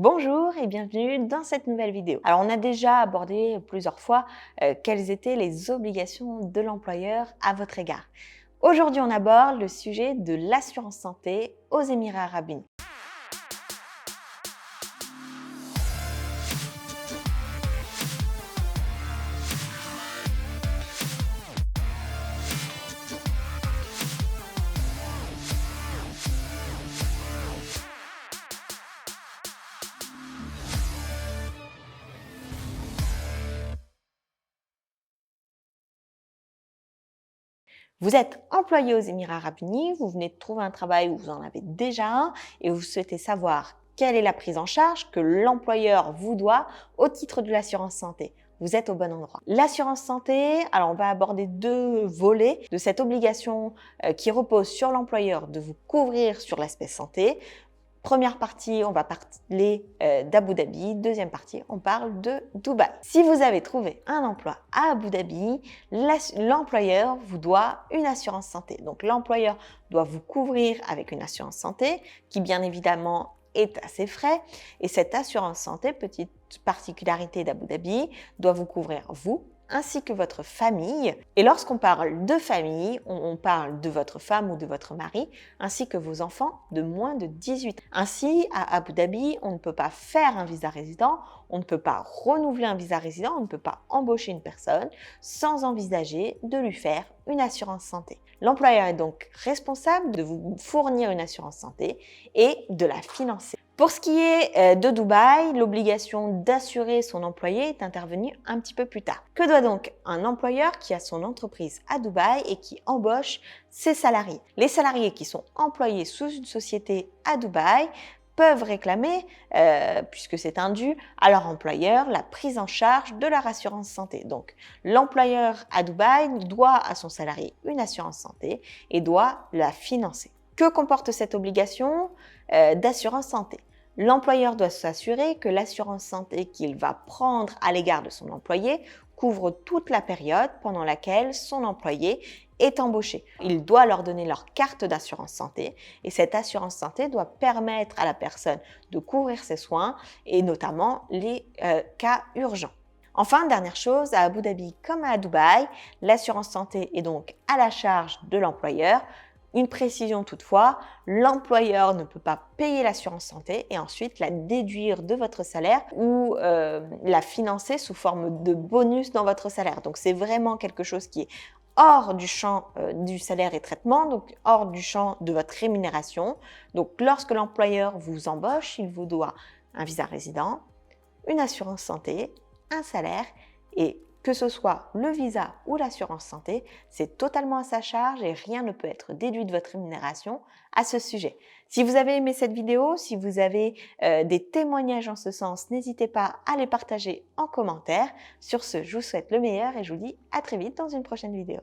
Bonjour et bienvenue dans cette nouvelle vidéo. Alors on a déjà abordé plusieurs fois quelles étaient les obligations de l'employeur à votre égard. Aujourd'hui on aborde le sujet de l'assurance santé aux Émirats Arabes Unis. Vous êtes employé aux Émirats Arabes Unis, vous venez de trouver un travail ou vous en avez déjà un et vous souhaitez savoir quelle est la prise en charge que l'employeur vous doit au titre de l'assurance santé. Vous êtes au bon endroit. L'assurance santé, alors on va aborder deux volets de cette obligation qui repose sur l'employeur de vous couvrir sur l'aspect santé. Première partie, on va parler d'Abu Dhabi. Deuxième partie, on parle de Dubaï. Si vous avez trouvé un emploi à Abu Dhabi, l'employeur vous doit une assurance santé. Donc l'employeur doit vous couvrir avec une assurance santé qui bien évidemment est à ses frais. Et cette assurance santé, petite particularité d'Abu Dhabi, doit vous couvrir vous ainsi que votre famille. Et lorsqu'on parle de famille, on parle de votre femme ou de votre mari, ainsi que vos enfants de moins de 18 ans. Ainsi, à Abu Dhabi, on ne peut pas faire un visa résident, on ne peut pas renouveler un visa résident, on ne peut pas embaucher une personne sans envisager de lui faire une assurance santé. L'employeur est donc responsable de vous fournir une assurance santé et de la financer. Pour ce qui est de Dubaï, l'obligation d'assurer son employé est intervenue un petit peu plus tard. Que doit donc un employeur qui a son entreprise à Dubaï et qui embauche ses salariés? Les salariés qui sont employés sous une société à Dubaï peuvent réclamer, puisque c'est un dû, à leur employeur la prise en charge de leur assurance santé. Donc, l'employeur à Dubaï doit à son salarié une assurance santé et doit la financer. Que comporte cette obligation d'assurance santé? L'employeur doit s'assurer que l'assurance santé qu'il va prendre à l'égard de son employé couvre toute la période pendant laquelle son employé est embauché. Il doit leur donner leur carte d'assurance santé et cette assurance santé doit permettre à la personne de couvrir ses soins et notamment les cas urgents. Enfin, dernière chose, à Abu Dhabi comme à Dubaï, l'assurance santé est donc à la charge de l'employeur. Une précision toutefois, l'employeur ne peut pas payer l'assurance santé et ensuite la déduire de votre salaire ou la financer sous forme de bonus dans votre salaire. Donc c'est vraiment quelque chose qui est hors du champ du salaire et traitement, donc hors du champ de votre rémunération. Donc lorsque l'employeur vous embauche, il vous doit un visa résident, une assurance santé, un salaire et que ce soit le visa ou l'assurance santé, c'est totalement à sa charge et rien ne peut être déduit de votre rémunération à ce sujet. Si vous avez aimé cette vidéo, si vous avez des témoignages en ce sens, n'hésitez pas à les partager en commentaire. Sur ce, je vous souhaite le meilleur et je vous dis à très vite dans une prochaine vidéo.